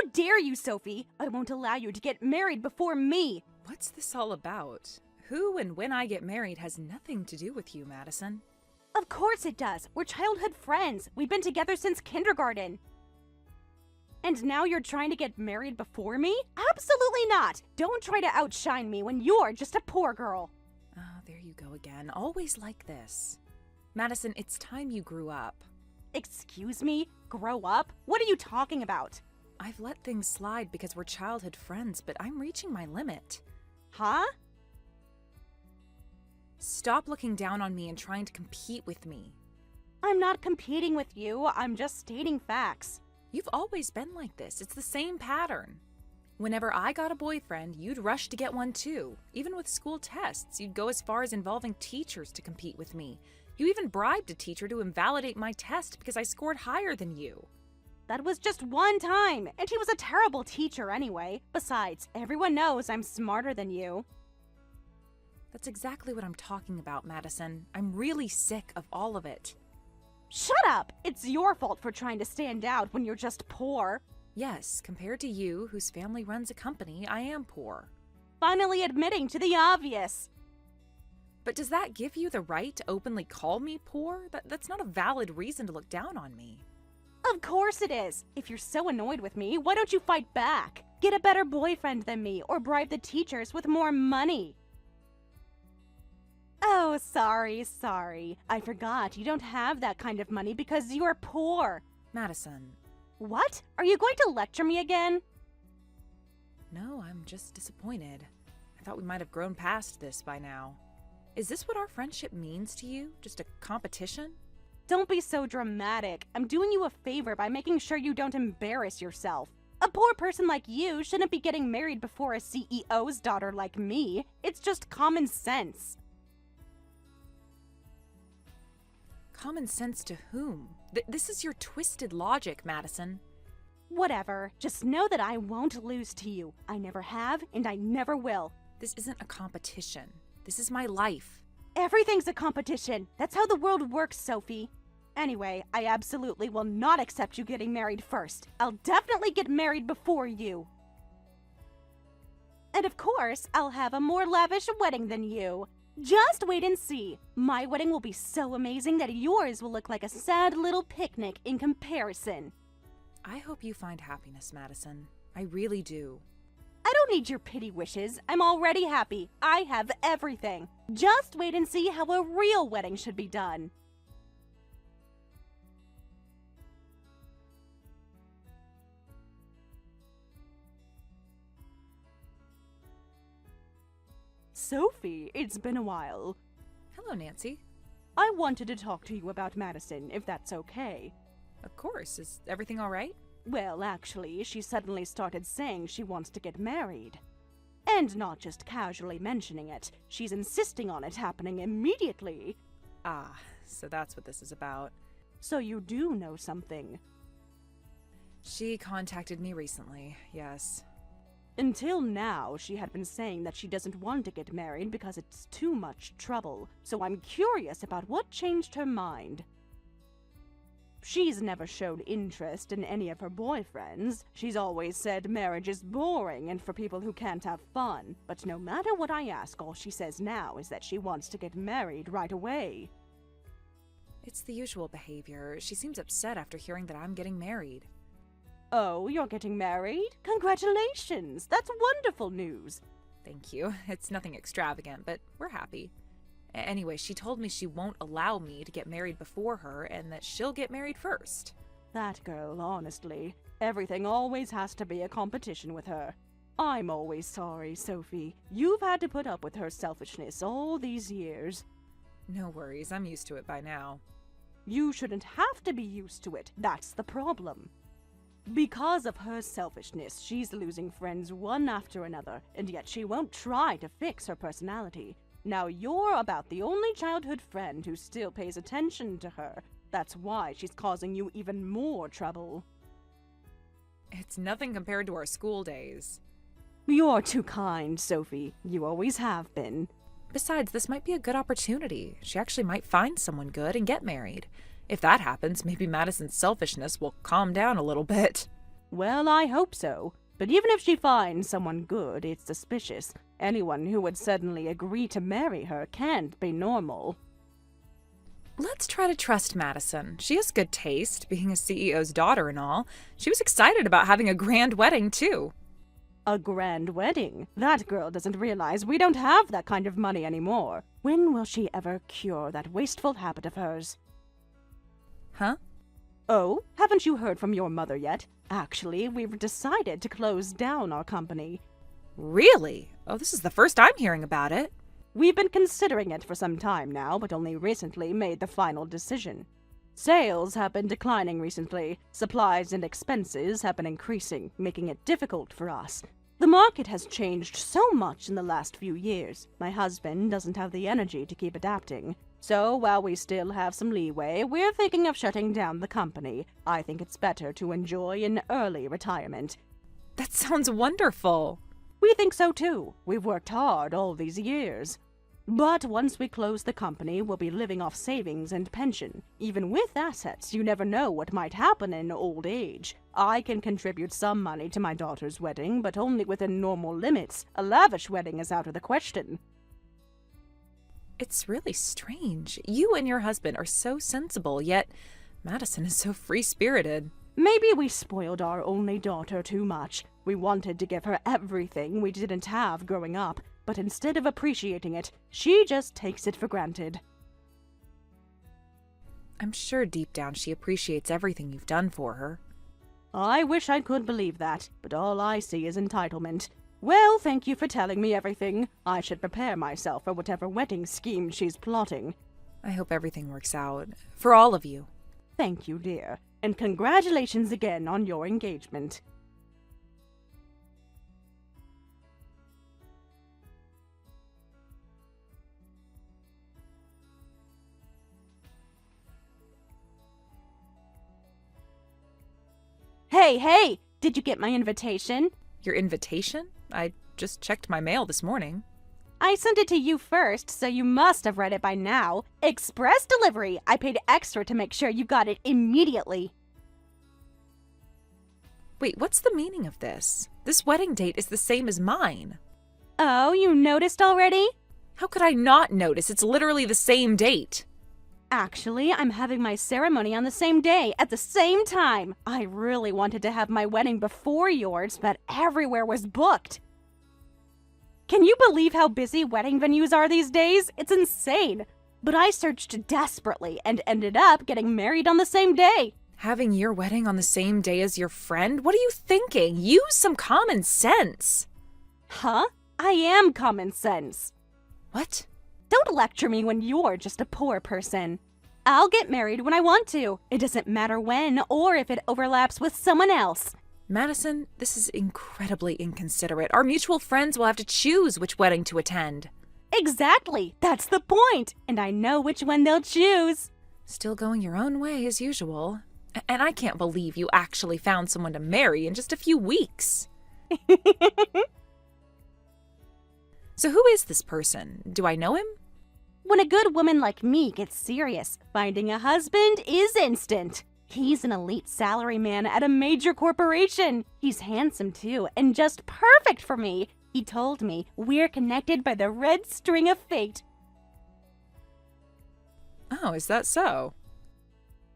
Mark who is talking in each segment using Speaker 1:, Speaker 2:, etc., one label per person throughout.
Speaker 1: How dare you, Sophie? I won't allow you to get married before me.
Speaker 2: What's this all about? Who and when I get married has nothing to do with you, Madison.
Speaker 1: Of course it does. We're childhood friends. We've been together since kindergarten. And now you're trying to get married before me? Absolutely not! Don't try to outshine me when you're just a poor girl.
Speaker 2: Oh, there you go again. Always like this. Madison, it's time you grew up.
Speaker 1: Excuse me? Grow up? What are you talking about?
Speaker 2: I've let things slide because we're childhood friends, but I'm reaching my limit.
Speaker 1: Huh?
Speaker 2: Stop looking down on me and trying to compete with me.
Speaker 1: I'm not competing with you. I'm just stating facts.
Speaker 2: You've always been like this. It's the same pattern. Whenever I got a boyfriend, you'd rush to get one too. Even with school tests, you'd go as far as involving teachers to compete with me. You even bribed a teacher to invalidate my test because I scored higher than you.
Speaker 1: That was just one time, and he was a terrible teacher anyway. Besides, everyone knows I'm smarter than you.
Speaker 2: That's exactly what I'm talking about, Madison. I'm really sick of all of it.
Speaker 1: Shut up! It's your fault for trying to stand out when you're just poor.
Speaker 2: Yes, compared to you, whose family runs a company, I am poor.
Speaker 1: Finally admitting to the obvious.
Speaker 2: But does that give you the right to openly call me poor? That's not a valid reason to look down on me.
Speaker 1: Of course it is. If you're so annoyed with me, why don't you fight back? Get a better boyfriend than me, or bribe the teachers with more money. Oh, sorry. I forgot you don't have that kind of money because you're poor.
Speaker 2: Madison.
Speaker 1: What? Are you going to lecture me again?
Speaker 2: No, I'm just disappointed. I thought we might have grown past this by now. Is this what our friendship means to you? Just a competition?
Speaker 1: Don't be so dramatic. I'm doing you a favor by making sure you don't embarrass yourself. A poor person like you shouldn't be getting married before a CEO's daughter like me. It's just common sense.
Speaker 2: Common sense to whom? This is your twisted logic, Madison.
Speaker 1: Whatever. Just know that I won't lose to you. I never have, and I never will.
Speaker 2: This isn't a competition. This is my life.
Speaker 1: Everything's a competition. That's how the world works, Sophie. Anyway, I absolutely will not accept you getting married first. I'll definitely get married before you. And of course, I'll have a more lavish wedding than you. Just wait and see. My wedding will be so amazing that yours will look like a sad little picnic in comparison.
Speaker 2: I hope you find happiness, Madison. I really do.
Speaker 1: I don't need your pity wishes. I'm already happy. I have everything. Just wait and see how a real wedding should be done. Sophie, it's been a while.
Speaker 2: Hello, Nancy.
Speaker 1: I wanted to talk to you about Madison, if that's okay.
Speaker 2: Of course. Is everything all right?
Speaker 1: Well, actually, she suddenly started saying she wants to get married. And not just casually mentioning it, she's insisting on it happening immediately.
Speaker 2: Ah, so that's what this is about.
Speaker 1: So you do know something.
Speaker 2: She contacted me recently, yes.
Speaker 1: Until now, she had been saying that she doesn't want to get married because it's too much trouble, so I'm curious about what changed her mind. She's never shown interest in any of her boyfriends. She's always said marriage is boring and for people who can't have fun. But no matter what I ask, all she says now is that she wants to get married right away.
Speaker 2: It's the usual behavior. She seems upset after hearing that I'm getting married.
Speaker 1: Oh, you're getting married? Congratulations! That's wonderful news.
Speaker 2: Thank you. It's nothing extravagant, but we're happy. Anyway, she told me she won't allow me to get married before her and that she'll get married first.
Speaker 1: That girl, honestly. Everything always has to be a competition with her. I'm always sorry, Sophie. You've had to put up with her selfishness all these years.
Speaker 2: No worries, I'm used to it by now.
Speaker 1: You shouldn't have to be used to it. That's the problem. Because of her selfishness, she's losing friends one after another, and yet she won't try to fix her personality. Now you're about the only childhood friend who still pays attention to her. That's why she's causing you even more trouble.
Speaker 2: It's nothing compared to our school days.
Speaker 1: You're too kind, Sophie. You always have been.
Speaker 2: Besides, this might be a good opportunity. She actually might find someone good and get married. If that happens, maybe Madison's selfishness will calm down a little bit.
Speaker 1: Well, I hope so. But even if she finds someone good, it's suspicious. Anyone who would suddenly agree to marry her can't be normal.
Speaker 2: Let's try to trust Madison. She has good taste, being a CEO's daughter and all. She was excited about having a grand wedding, too.
Speaker 1: A grand wedding? That girl doesn't realize we don't have that kind of money anymore. When will she ever cure that wasteful habit of hers?
Speaker 2: Huh?
Speaker 1: Oh, haven't you heard from your mother yet? Actually, we've decided to close down our company.
Speaker 2: Really? Oh, this is the first I'm hearing about it.
Speaker 1: We've been considering it for some time now, but only recently made the final decision. Sales have been declining recently. Supplies and expenses have been increasing, making it difficult for us. The market has changed so much in the last few years. My husband doesn't have the energy to keep adapting. So, while we still have some leeway, we're thinking of shutting down the company. I think it's better to enjoy an early retirement.
Speaker 2: That sounds wonderful.
Speaker 1: We think so too. We've worked hard all these years. But once we close the company, we'll be living off savings and pension. Even with assets, you never know what might happen in old age. I can contribute some money to my daughter's wedding, but only within normal limits. A lavish wedding is out of the question.
Speaker 2: It's really strange. You and your husband are so sensible, yet Madison is so free-spirited.
Speaker 1: Maybe we spoiled our only daughter too much. We wanted to give her everything we didn't have growing up, but instead of appreciating it, she just takes it for granted.
Speaker 2: I'm sure deep down she appreciates everything you've done for her.
Speaker 1: I wish I could believe that, but all I see is entitlement. Well, thank you for telling me everything. I should prepare myself for whatever wedding scheme she's plotting.
Speaker 2: I hope everything works out. For all of you.
Speaker 1: Thank you, dear. And congratulations again on your engagement. Hey! Did you get my invitation?
Speaker 2: Your invitation? I just checked my mail this morning.
Speaker 1: I sent it to you first, so you must have read it by now. Express delivery! I paid extra to make sure you got it immediately.
Speaker 2: Wait, what's the meaning of this? This wedding date is the same as mine.
Speaker 1: Oh, you noticed already?
Speaker 2: How could I not notice? It's literally the same date.
Speaker 1: Actually, I'm having my ceremony on the same day, at the same time. I really wanted to have my wedding before yours, but everywhere was booked. Can you believe how busy wedding venues are these days? It's insane. But I searched desperately and ended up getting married on the same day.
Speaker 2: Having your wedding on the same day as your friend? What are you thinking? Use some common sense.
Speaker 1: Huh? I am common sense.
Speaker 2: What?
Speaker 1: Don't lecture me when you're just a poor person. I'll get married when I want to. It doesn't matter when or if it overlaps with someone else.
Speaker 2: Madison, this is incredibly inconsiderate. Our mutual friends will have to choose which wedding to attend.
Speaker 1: Exactly. That's the point. And I know which one they'll choose.
Speaker 2: Still going your own way as usual. And I can't believe you actually found someone to marry in just a few weeks. So who is this person? Do I know him?
Speaker 1: When a good woman like me gets serious, finding a husband is instant. He's an elite salaryman at a major corporation. He's handsome too, and just perfect for me. He told me we're connected by the red string of fate.
Speaker 2: Oh, is that so?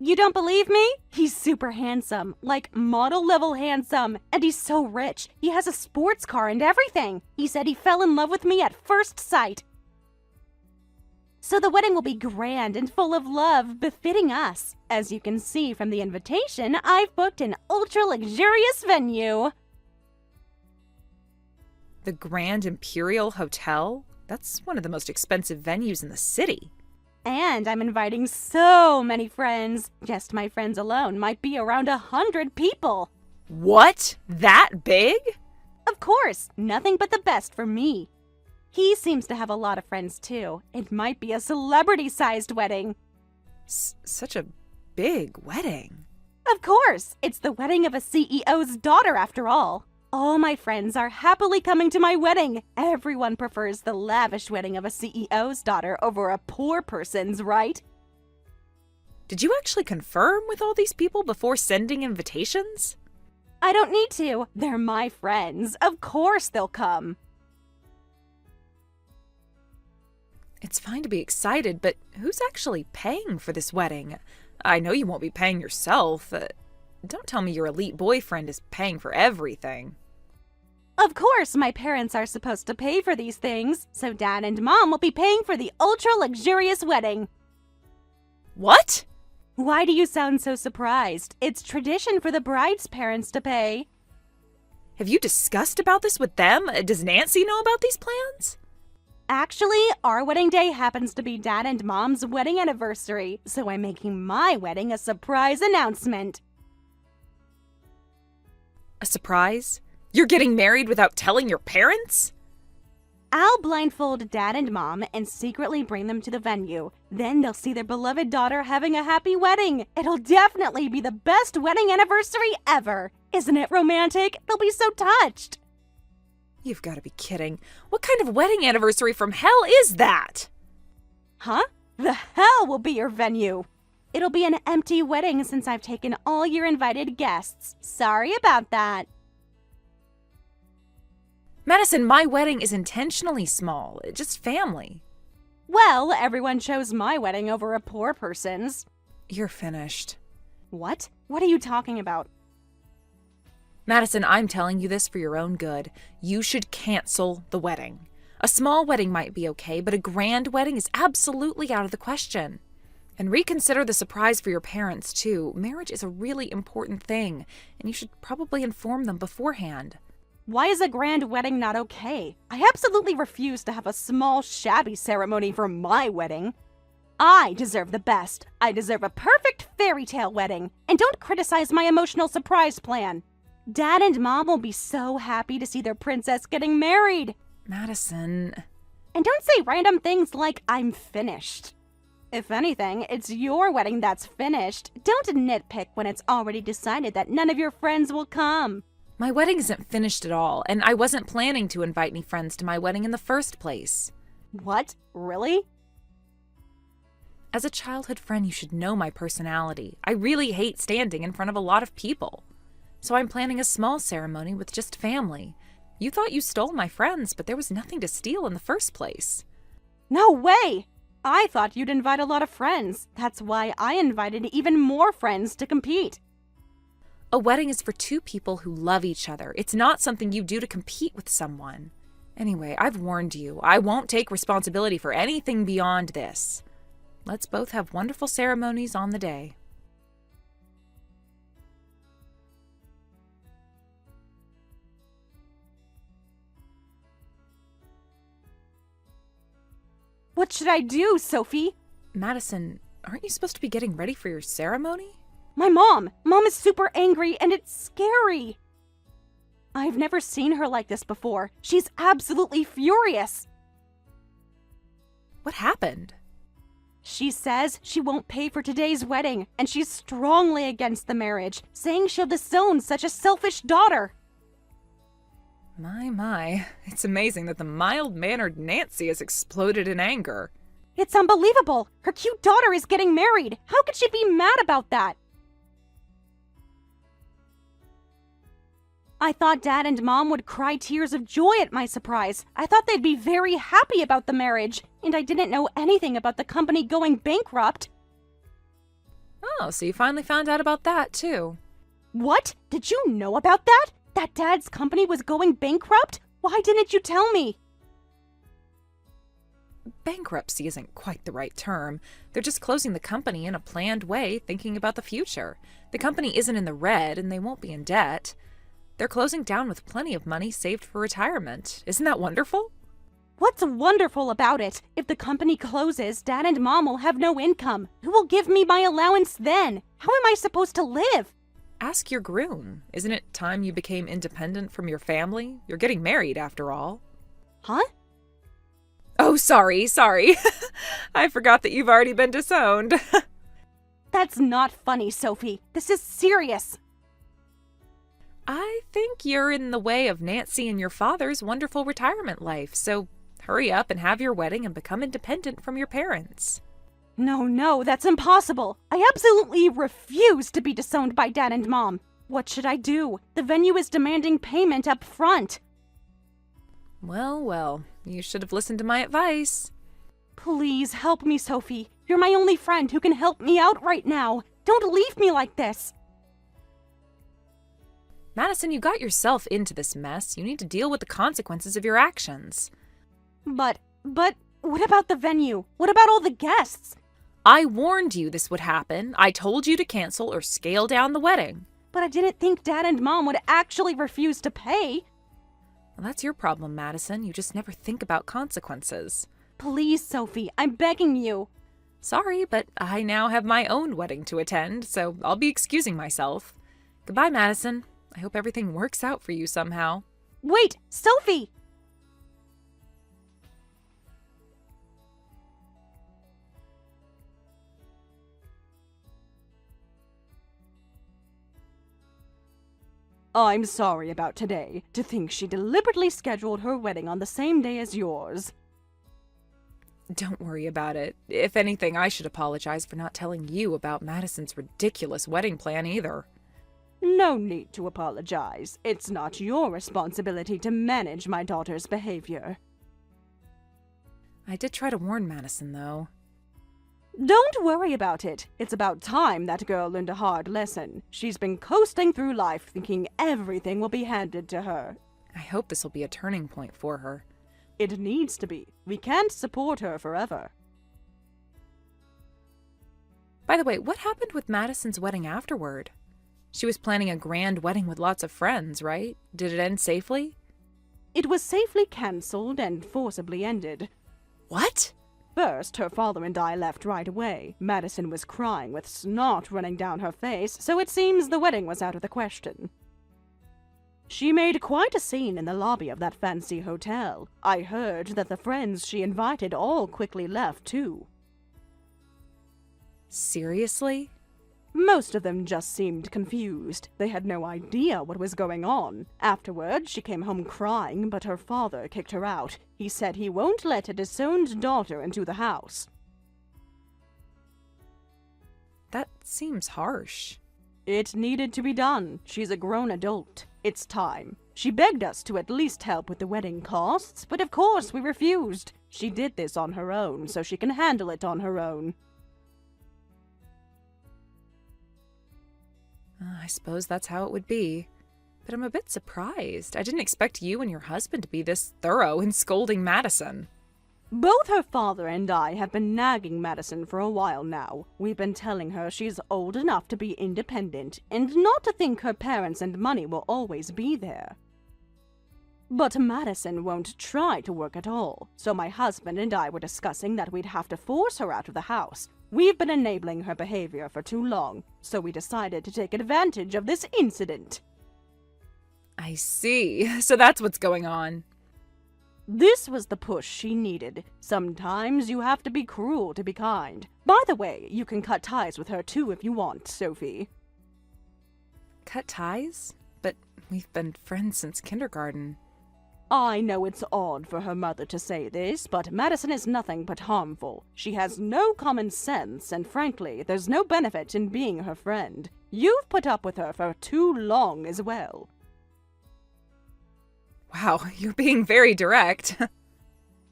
Speaker 1: You don't believe me? He's super handsome, like model-level handsome, and he's so rich. He has a sports car and everything. He said he fell in love with me at first sight. So the wedding will be grand and full of love, befitting us. As you can see from the invitation, I've booked an ultra-luxurious venue.
Speaker 2: The Grand Imperial Hotel? That's one of the most expensive venues in the city.
Speaker 1: And I'm inviting so many friends. Just my friends alone might be around 100 people.
Speaker 2: What? That big?
Speaker 1: Of course, nothing but the best for me. He seems to have a lot of friends too. It might be a celebrity-sized wedding.
Speaker 2: Such a big wedding.
Speaker 1: Of course, it's the wedding of a CEO's daughter after all. All my friends are happily coming to my wedding. Everyone prefers the lavish wedding of a CEO's daughter over a poor person's, right?
Speaker 2: Did you actually confirm with all these people before sending invitations?
Speaker 1: I don't need to. They're my friends. Of course they'll come.
Speaker 2: It's fine to be excited, but who's actually paying for this wedding? I know you won't be paying yourself. Don't tell me your elite boyfriend is paying for everything.
Speaker 1: Of course, my parents are supposed to pay for these things, so Dad and Mom will be paying for the ultra-luxurious wedding.
Speaker 2: What?
Speaker 1: Why do you sound so surprised? It's tradition for the bride's parents to pay.
Speaker 2: Have you discussed about this with them? Does Nancy know about these plans?
Speaker 1: Actually, our wedding day happens to be Dad and Mom's wedding anniversary, so I'm making my wedding a surprise announcement.
Speaker 2: A surprise? You're getting married without telling your parents?
Speaker 1: I'll blindfold Dad and Mom and secretly bring them to the venue. Then they'll see their beloved daughter having a happy wedding. It'll definitely be the best wedding anniversary ever. Isn't it romantic? They'll be so touched.
Speaker 2: You've got to be kidding. What kind of wedding anniversary from hell is that?
Speaker 1: Huh? The hell will be your venue. It'll be an empty wedding since I've taken all your invited guests. Sorry about that.
Speaker 2: Madison, my wedding is intentionally small. Just family.
Speaker 1: Well, everyone chose my wedding over a poor person's.
Speaker 2: You're finished.
Speaker 1: What? What are you talking about?
Speaker 2: Madison, I'm telling you this for your own good. You should cancel the wedding. A small wedding might be okay, but a grand wedding is absolutely out of the question. And reconsider the surprise for your parents, too. Marriage is a really important thing, and you should probably inform them beforehand.
Speaker 1: Why is a grand wedding not okay? I absolutely refuse to have a small, shabby ceremony for my wedding. I deserve the best. I deserve a perfect fairy tale wedding. And don't criticize my emotional surprise plan. Dad and Mom will be so happy to see their princess getting married.
Speaker 2: Madison.
Speaker 1: And don't say random things like, I'm finished. If anything, it's your wedding that's finished. Don't nitpick when it's already decided that none of your friends will come.
Speaker 2: My wedding isn't finished at all, and I wasn't planning to invite any friends to my wedding in the first place.
Speaker 1: What? Really?
Speaker 2: As a childhood friend, you should know my personality. I really hate standing in front of a lot of people. So I'm planning a small ceremony with just family. You thought you stole my friends, but there was nothing to steal in the first place.
Speaker 1: No way! I thought you'd invite a lot of friends. That's why I invited even more friends to compete.
Speaker 2: A wedding is for two people who love each other. It's not something you do to compete with someone. Anyway, I've warned you. I won't take responsibility for anything beyond this. Let's both have wonderful ceremonies on the day.
Speaker 1: What should I do, Sophie?
Speaker 2: Madison, aren't you supposed to be getting ready for your ceremony?
Speaker 1: My mom! Mom is super angry and it's scary! I've never seen her like this before. She's absolutely furious!
Speaker 2: What happened?
Speaker 1: She says she won't pay for today's wedding, and she's strongly against the marriage, saying she'll disown such a selfish daughter.
Speaker 2: My. It's amazing that the mild-mannered Nancy has exploded in anger.
Speaker 1: It's unbelievable! Her cute daughter is getting married! How could she be mad about that? I thought Dad and Mom would cry tears of joy at my surprise. I thought they'd be very happy about the marriage, and I didn't know anything about the company going bankrupt.
Speaker 2: Oh, so you finally found out about that, too.
Speaker 1: What? Did you know about that? That Dad's company was going bankrupt? Why didn't you tell me?
Speaker 2: Bankruptcy isn't quite the right term. They're just closing the company in a planned way, thinking about the future. The company isn't in the red, and they won't be in debt. They're closing down with plenty of money saved for retirement. Isn't that wonderful?
Speaker 1: What's wonderful about it? If the company closes, Dad and Mom will have no income. Who will give me my allowance then? How am I supposed to live?
Speaker 2: Ask your groom. Isn't it time you became independent from your family? You're getting married, after all.
Speaker 1: Huh?
Speaker 2: Oh, sorry. I forgot that you've already been disowned.
Speaker 1: That's not funny, Sophie. This is serious.
Speaker 2: I think you're in the way of Nancy and your father's wonderful retirement life, so hurry up and have your wedding and become independent from your parents.
Speaker 1: No, that's impossible. I absolutely refuse to be disowned by Dad and Mom. What should I do? The venue is demanding payment up front.
Speaker 2: Well, well, you should have listened to my advice.
Speaker 1: Please help me, Sophie. You're my only friend who can help me out right now. Don't leave me like this.
Speaker 2: Madison, you got yourself into this mess. You need to deal with the consequences of your actions.
Speaker 1: But, what about the venue? What about all the guests?
Speaker 2: I warned you this would happen. I told you to cancel or scale down the wedding.
Speaker 1: But I didn't think Dad and Mom would actually refuse to pay.
Speaker 2: Well, that's your problem, Madison. You just never think about consequences.
Speaker 1: Please, Sophie, I'm begging you.
Speaker 2: Sorry, but I now have my own wedding to attend, so I'll be excusing myself. Goodbye, Madison. I hope everything works out for you somehow.
Speaker 1: Wait, Sophie! I'm sorry about today. To think she deliberately scheduled her wedding on the same day as yours.
Speaker 2: Don't worry about it. If anything, I should apologize for not telling you about Madison's ridiculous wedding plan either.
Speaker 1: No need to apologize. It's not your responsibility to manage my daughter's behavior.
Speaker 2: I did try to warn Madison, though.
Speaker 1: Don't worry about it. It's about time that girl learned a hard lesson. She's been coasting through life thinking everything will be handed to her.
Speaker 2: I hope this will be a turning point for her.
Speaker 1: It needs to be. We can't support her forever.
Speaker 2: By the way, what happened with Madison's wedding afterward? She was planning a grand wedding with lots of friends, right? Did it end safely?
Speaker 1: It was safely cancelled and forcibly ended.
Speaker 2: What?
Speaker 1: First, her father and I left right away. Madison was crying with snot running down her face, so it seems the wedding was out of the question. She made quite a scene in the lobby of that fancy hotel. I heard that the friends she invited all quickly left, too.
Speaker 2: Seriously?
Speaker 1: Most of them just seemed confused. They had no idea what was going on. Afterward, she came home crying, but her father kicked her out. He said he won't let a disowned daughter into the house.
Speaker 2: That seems harsh.
Speaker 1: It needed to be done. She's a grown adult. It's time. She begged us to at least help with the wedding costs, but of course we refused. She did this on her own, so she can handle it on her own.
Speaker 2: I suppose that's how it would be. But I'm a bit surprised. I didn't expect you and your husband to be this thorough in scolding Madison.
Speaker 1: Both her father and I have been nagging Madison for a while now. We've been telling her she's old enough to be independent, and not to think her parents and money will always be there. But Madison won't try to work at all, so my husband and I were discussing that we'd have to force her out of the house. We've been enabling her behavior for too long, so we decided to take advantage of this incident.
Speaker 2: I see. So that's what's going on.
Speaker 1: This was the push she needed. Sometimes you have to be cruel to be kind. By the way, you can cut ties with her too if you want, Sophie.
Speaker 2: Cut ties? But we've been friends since kindergarten.
Speaker 1: I know it's odd for her mother to say this, but Madison is nothing but harmful. She has no common sense, and frankly, there's no benefit in being her friend. You've put up with her for too long as well.
Speaker 2: Wow, you're being very direct.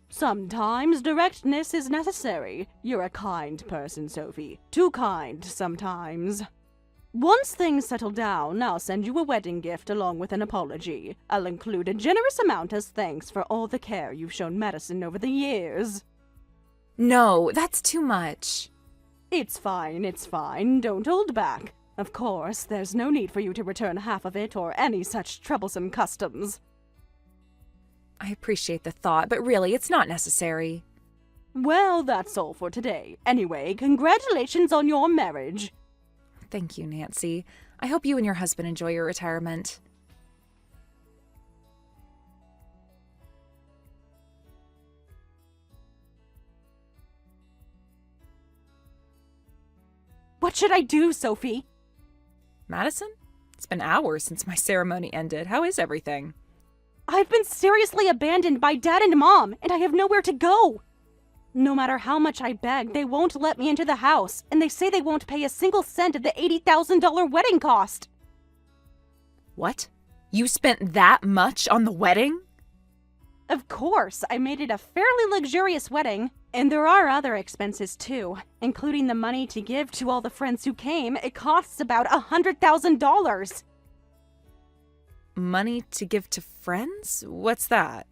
Speaker 1: Sometimes directness is necessary. You're a kind person, Sophie. Too kind sometimes. Once things settle down, I'll send you a wedding gift along with an apology. I'll include a generous amount as thanks for all the care you've shown Madison over the years.
Speaker 2: No, that's too much.
Speaker 1: It's fine, it's fine. Don't hold back. Of course, there's no need for you to return half of it or any such troublesome customs.
Speaker 2: I appreciate the thought, but really, it's not necessary.
Speaker 1: Well, that's all for today. Anyway, congratulations on your marriage.
Speaker 2: Thank you, Nancy. I hope you and your husband enjoy your retirement.
Speaker 1: What should I do, Sophie?
Speaker 2: Madison? It's been hours since my ceremony ended. How is everything?
Speaker 1: I've been seriously abandoned by Dad and Mom, and I have nowhere to go. No matter how much I beg, they won't let me into the house, and they say they won't pay a single cent of the $80,000 wedding cost.
Speaker 2: What? You spent that much on the wedding?
Speaker 1: Of course, I made it a fairly luxurious wedding. And there are other expenses too, including the money to give to all the friends who came. It costs about $100,000.
Speaker 2: Money to give to friends? What's that?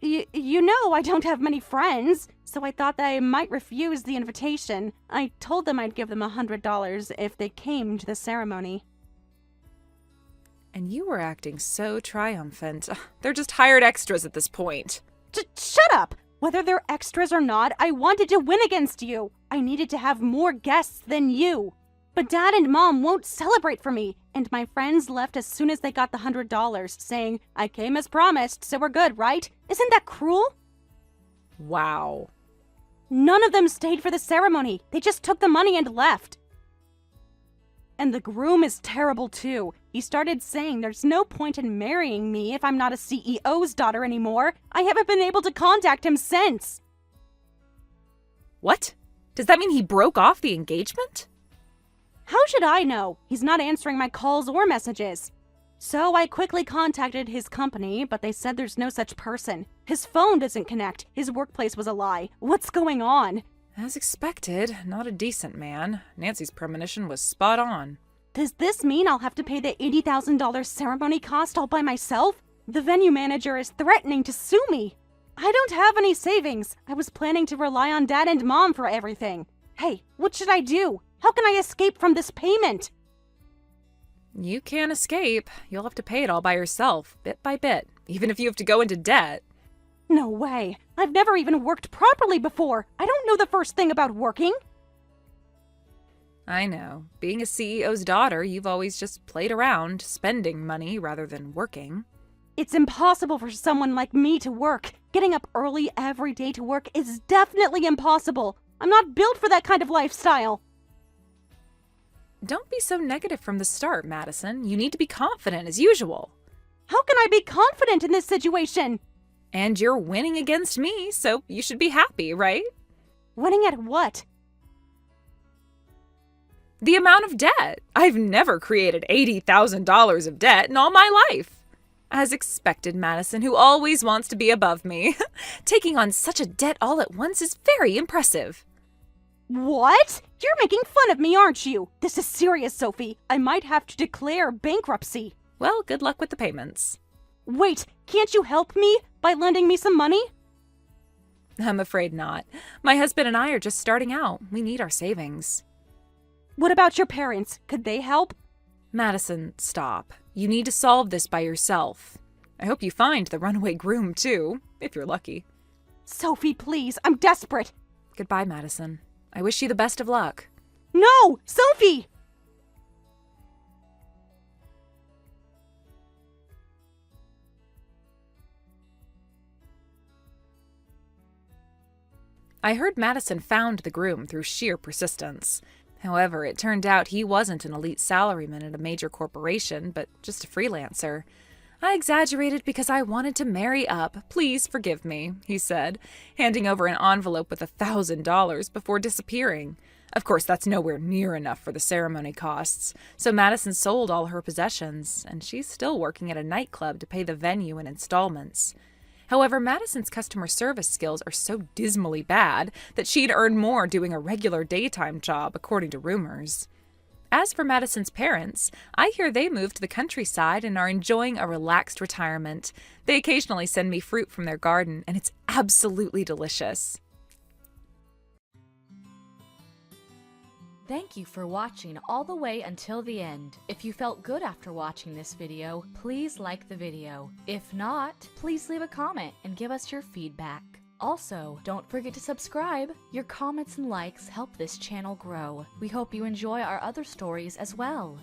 Speaker 1: You know I don't have many friends, so I thought that I might refuse the invitation. I told them I'd give them $100 if they came to the ceremony.
Speaker 2: And you were acting so triumphant. They're just hired extras at this point.
Speaker 1: Shut up! Whether they're extras or not, I wanted to win against you. I needed to have more guests than you. But Dad and Mom won't celebrate for me, and my friends left as soon as they got the $100, saying, I came as promised, so we're good, right? Isn't that cruel?
Speaker 2: Wow.
Speaker 1: None of them stayed for the ceremony. They just took the money and left. And the groom is terrible too. He started saying there's no point in marrying me if I'm not a CEO's daughter anymore. I haven't been able to contact him since.
Speaker 2: What? Does that mean he broke off the engagement?
Speaker 1: How should I know? He's not answering my calls or messages. So I quickly contacted his company, but they said there's no such person. His phone doesn't connect. His workplace was a lie. What's going on?
Speaker 2: As expected, not a decent man. Nancy's premonition was spot on.
Speaker 1: Does this mean I'll have to pay the $80,000 ceremony cost all by myself? The venue manager is threatening to sue me. I don't have any savings. I was planning to rely on Dad and Mom for everything. Hey, what should I do? How can I escape from this payment?
Speaker 2: You can't escape. You'll have to pay it all by yourself, bit by bit, even if you have to go into debt.
Speaker 1: No way. I've never even worked properly before. I don't know the first thing about working.
Speaker 2: I know. Being a CEO's daughter, you've always just played around, spending money rather than working.
Speaker 1: It's impossible for someone like me to work. Getting up early every day to work is definitely impossible. I'm not built for that kind of lifestyle.
Speaker 2: Don't be so negative from the start, Madison. You need to be confident as usual.
Speaker 1: How can I be confident in this situation?
Speaker 2: And you're winning against me, so you should be happy, right?
Speaker 1: Winning at what?
Speaker 2: The amount of debt. I've never created $80,000 of debt in all my life. As expected, Madison, who always wants to be above me. Taking on such a debt all at once is very impressive.
Speaker 1: What? You're making fun of me, aren't you? This is serious, Sophie. I might have to declare bankruptcy.
Speaker 2: Well, good luck with the payments.
Speaker 1: Wait, can't you help me by lending me some money?
Speaker 2: I'm afraid not. My husband and I are just starting out. We need our savings.
Speaker 1: What about your parents? Could they help?
Speaker 2: Madison, stop. You need to solve this by yourself. I hope you find the runaway groom, too, if you're lucky.
Speaker 1: Sophie, please, I'm desperate.
Speaker 2: Goodbye, Madison. I wish you the best of luck.
Speaker 1: No! Sophie!
Speaker 2: I heard Madison found the groom through sheer persistence. However, it turned out he wasn't an elite salaryman at a major corporation, but just a freelancer. I exaggerated because I wanted to marry up. Please forgive me, he said, handing over an envelope with $1,000 before disappearing. Of course, that's nowhere near enough for the ceremony costs, so Madison sold all her possessions, and she's still working at a nightclub to pay the venue in installments. However, Madison's customer service skills are so dismally bad that she'd earn more doing a regular daytime job, according to rumors. As for Madison's parents, I hear they moved to the countryside and are enjoying a relaxed retirement. They occasionally send me fruit from their garden, and it's absolutely delicious.
Speaker 3: Thank you for watching all the way until the end. If you felt good after watching this video, please like the video. If not, please leave a comment and give us your feedback. Also, don't forget to subscribe. Your comments and likes help this channel grow. We hope you enjoy our other stories as well.